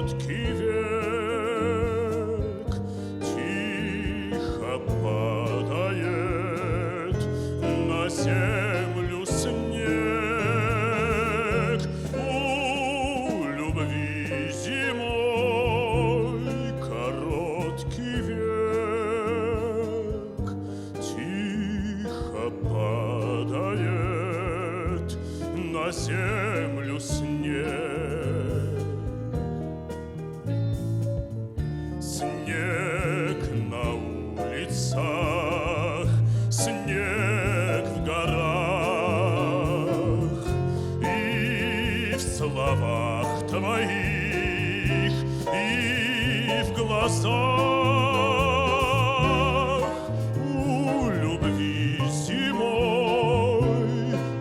короткий век тихо падает на землю снег. У любви зимой короткий век тихо падает на землю снег. Снег на улицах, снег в горах, и в словах твоих, и в глазах. У любви зимой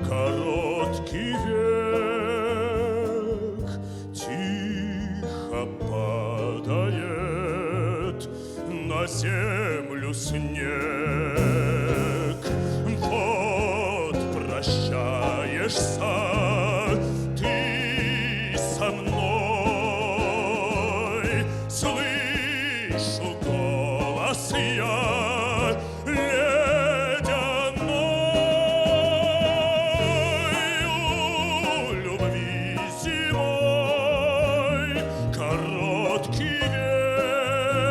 короткий век тихо падает на землю снег. Вот прощаешься ты со мной, слышу голос я ледяной. У любви зимой короткий век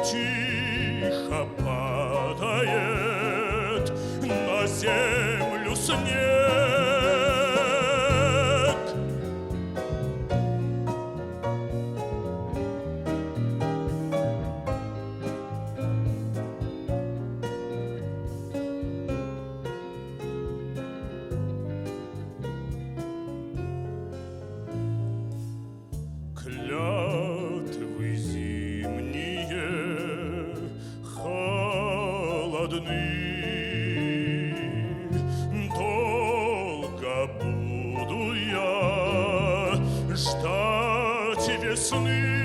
тихо падает на землю снег. Клятвы зимние холодны, долго буду я ждать весны.